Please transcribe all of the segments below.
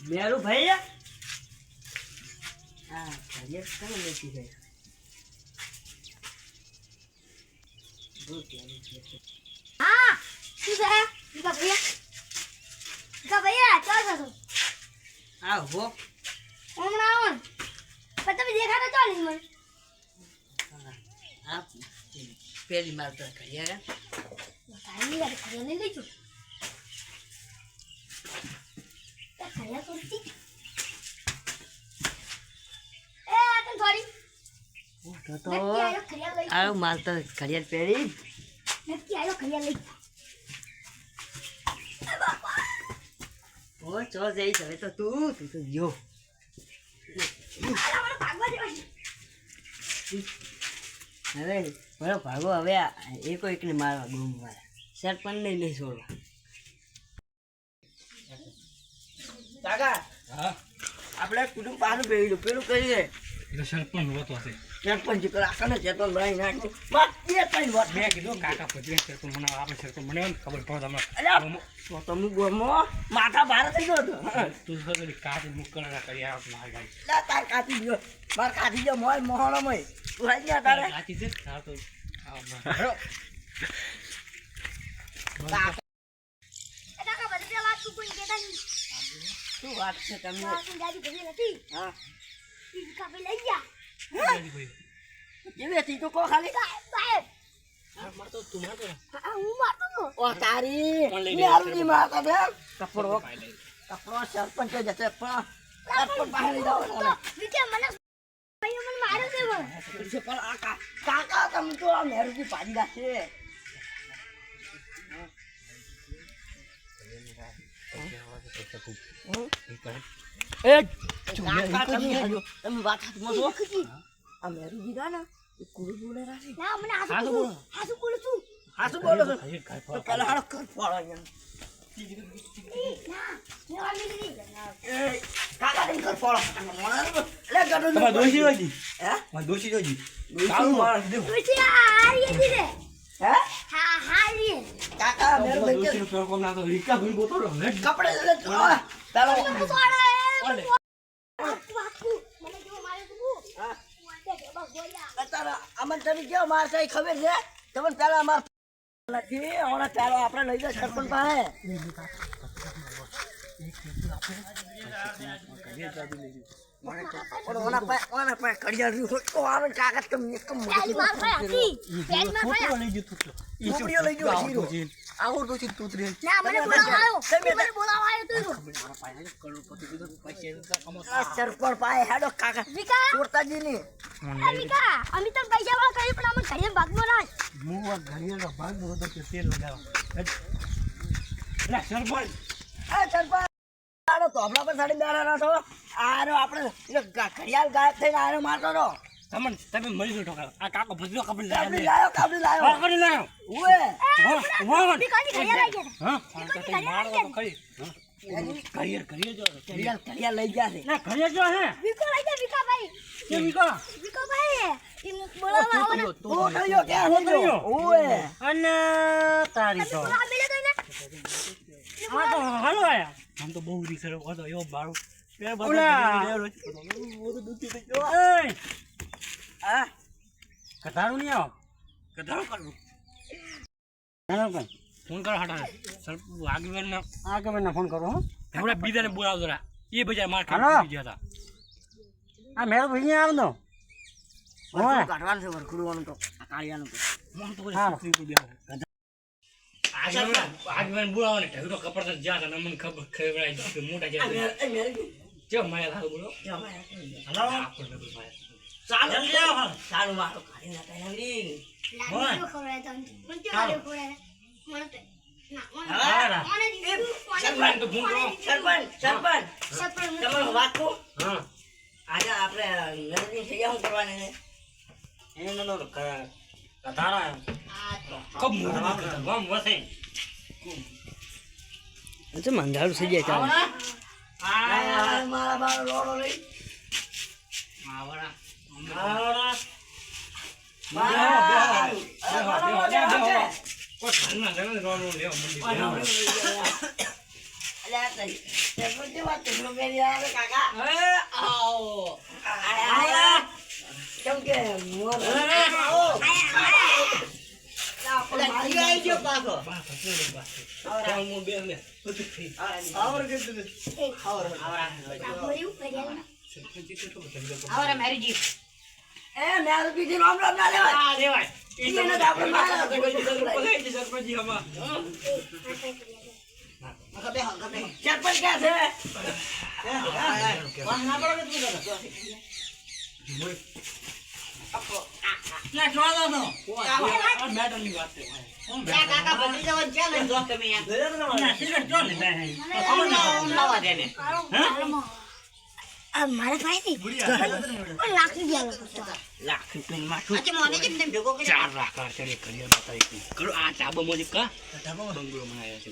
મેરું ભાઈ હા ઘડિયાળ કેમ લેતી ભાઈ હા શું છે વિકા ભૈયા ચાલ છો આ હો હમણાં આવો ને પણ તમે દેખાતા ચાલ મને આ પેલી માર તો ઘડિયાળ તારી યાર ઘડિયાળ લઈ લેજો ઘડિયાળ થોડી એ આ તને થોડી તો આ માર તો ઘડિયાળ પહેરી નક્કી આયો ઘડિયાળ લઈ ઓ ચો જઈ હવે તો તું તો જો હવે બરો ભાગો હવે એકો એકને મારવા ગોમ મારે સરપંચ ને નહીં છોડવા કાકા હા આપણે કુટુંબ પાછું પેલું કરીએ એટલે સરપંચ હોતો હશે સરપંચ આકાને ચેતન બનાવી નાખ્યું બસ એ કઈ વાત મેં કીધું કાકા પછી સરપંચ મને આપણે સરપંચ મને ખબર પડે તમને અલ્યા તો તમે ગોમો માથા ભારે થઈ ગયો હતો તું તો કાચી મુકણા કરી આવ મારી ગાડી લા તાર કાચી ગયો માર કાચી ગયો મોય મોહણમય તું આઈ ગયા તારે કાચી છે તાર તો કાકા બધી વાત તું કોઈ કહેતા નહીં શું વાત છે તમને આ ગાડી ભરી નથી હા ઈ વિકા ભાઈ લઈ ગયા કેવી હતી તો કો ખાલી સાહેબ મારતો તું મારતો આ હું મારતો તો ઓ તારી કોણ લઈ મે આલજી મારતા બે કપડો સરપંચ જતે પણ સરપંચ બહાર લઈ જાવ વિકા મને ભાઈઓ મને માર્યો છે પણ આ કાકા તમે તો આ મેરુજી પાડી રાખે એ કાકા તમે વાત હાથમાં જો આ મેરુજી ના એ કુડુ બોલે રાખે ના મને હાસુ બોલું છું હાસુ બોલો છો તો પેલા હાડો કર ફોડો એમ ના મેવા મિલી એ કાકા ને કર ફોડો લે ગડો તમાર દોશી જોજી હે માર દોશી જોજી કાળું માર દે પછી હારી દીધે હે હા હારી કાકા મેરુ ભાઈ દોશી નો કોમ ના તો રીકા ભઈ બોતો રે કપડે લે પેલો મને સોડા ઓલે વાકુ મને જો મારે તું હા વાતે કે બસ ગોયા અત્યારે અમન તમે કેવો માર છે ખબર છે તમને પેલા માર નથી હમણાં ચાલો આપણે લઈ જાય સરપંચ પાસે ઓના પાસે કડિયાળ તો આવે કાગળ તો એકમ પેલી માર ભાઈ હતી પેલી માર ભાઈ લઈ ગયો તું ટુકડીઓ લઈ ગયો હીરો આવો તો ચિત તું રે ના મને બોલાવાયો મને બોલાવાયો તું સરપંચ પાસે હેડો કાકા વિકા ચોરતાજી ની વિકા અમે તો પૈસા વાળા કરી પણ અમે ઘરે ભાગમાં રાખ મુવા ઘડિયાળનો ભાગ હતો કે તેલ લગાવ એટલે સરપંચ આ સરપંચ આનો તો આપણા પર સાડી બેરા ના થો આનો આપણે ઘડિયાળ ગાયબ થઈને આનો મારતો રહો તમે મરી ગયો ઠોકા આ કાકો ભજ્યો કબલ કાબલી લાયો કરી લાયો ઓએ વિકાની ઘરે લઈ ગયા હા તો મારો તો ખરી ઘડિયાળ જો ઘડિયાળ લઈ ગયા છે ના ઘડિયાળ જો હે વિકો લઈ ગયા વિકા ભાઈ કે વિકો વિકો ભાઈ ઈ બોલાવા આવે ને તો કયો કે હતો ઓએ અને તારી તો બોલાવા મિલે તો ને આ તો હાલો આયા આમ તો બહુ રીસર હતો એવો બાળો એ આ કટારું નહીં આવો કટારું કરવું ફોન કરો હટા સર આગેવાનને ફોન કરો હો હમણાં બીજાને બોલાવજો રા એ બજાર માર ખાઈ ગયા હતા આ મેરો ભાઈ આવનો ઓય કાઢવાનું છે વરખુડવાનું તો કાળિયાનું તો મન તો છોકરી તો દેવા આગેવાન બોલાવો ને ઢગલો કપડ તો જ્યાં હતા મને ખબર ખવડાઈ કે મોટા જ્યાં કેમ માયા થાવ બોલો હલો ચાલો ચાલુ મારો કાઢી નાખે નવરી લાડુ ખવડાય તો મને તો લાડુ ખવડાય મને તો સરપંચ તો ફોન કરો સરપંચ તમે વાત કહો હા આજે આપણે નરની સજા શું કરવાની છે એને નો કટારા કબ મોટું ગામ વસે તો મંધારું થઈ જાય ચાલ આ મારા બાર રોડો લઈ આવડા કોઈ ઘરના જણા રોડ લેવા મંડી અલ્યા તઈ સરપંચ વાત તો મેરી આવે કાકા આવો આયા કેમ કે મોર આવો એ મારું બીજી રામ રામ ના લેવાય એને તો આપણે મારા સરપંચ ક્યાં મારે પાસેથી લાખ રૂપિયા લાખ રૂપિયા માથું ચાર લાખ ચડે કરી કરો આ ટાબો મોજી કા ટાબો બંગલો બનાવ્યો છે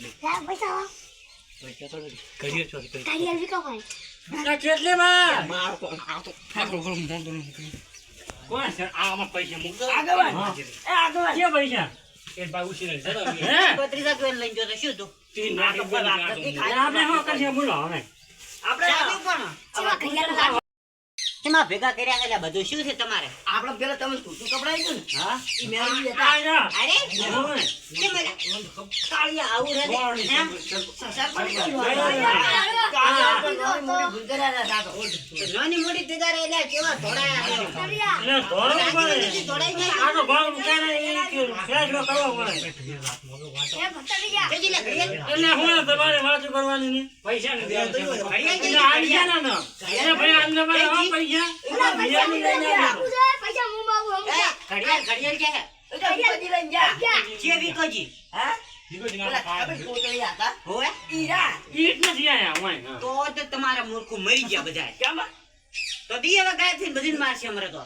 પૈસા પૈસા તો કરીએ છો કાઢી આવી કો ભાઈ કેટલે માં માર કો આ તો ફાકરો ફરો મોંતો કોણ છે આમાં પૈસા મૂક આગળ કે પૈસા એ બાબુ છે હે 35 રૂપિયા લઈ જતો શું તું તી ના તો આપણે હો કરશે બોલો હવે ચાલુ પણ ચેવા ઘડિયાળ એમાં ભેગા કર્યા ગયા બધું શું છે તમારે આપણે પેલા તમે સૂતું કપડા આવી ગયું હા ઈ મેળવી લેતા અરે કેમ કાળિયા આવું રે એમ નાની મોટી તેદારે એટલે કેવા ધોડાયા એટલે ધોળો પડે ધોડાઈ જાય આ તો ભાવ મુકાને એ ફેસલો કરવો પડે જજી લે ઘડિયાળ એટલે હું તમારે વાતો કરવાની ની પૈસા ને દેવા છે એટલે આવી જા ના એને ભાઈ અંદર માં પૈસા પૈસા મુંબા ઘડિયાળ કે છે વિકોજી દીકો જીના પાડ હોવે ઈટ નથી આયા હોય તો તમારા મૂર્ખું મરી ગયા બધા તો દી હવે ગાય થઈને બધી મારશે અમારે તો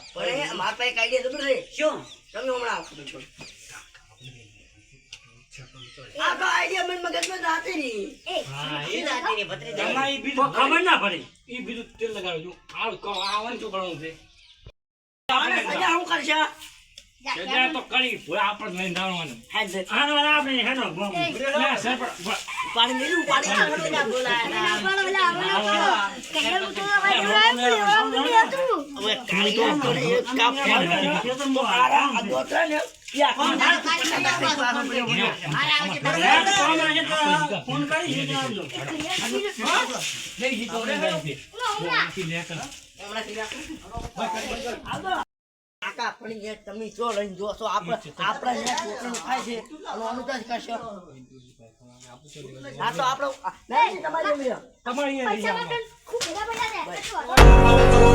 મારા પાસે કાઢીએ તો રે શું તમે હમણાં આવો આ તો આઈડિયા મન મગજમાં જાતી રહી હા એ દાદી રે ભત્રી તમારી બીજું ખબર ના પડે ઈ બીજું તેલ લગાડજો આવવાનું શું કરવાનું છે સજા હું કરશે સજા તો કરી ભૂલા આપણે લઈને જવાનું હાલ દે આનો આપણે હેનો ના સર પાણી મેલું પાણી હવે કાળી તો એક કાપ આ દોતરા ને યા ફોન કરી છે આવજો લઈ જી તો રે કાકા આપણી જે તમે જો લઈને જોશો આપણે આપણા જે છોકરાનું થાય છે એનો અનુતાજ કરશો આ તો આપણો તમારી તમારી પૈસા માટે ખૂબ ભેગા પૈસા દે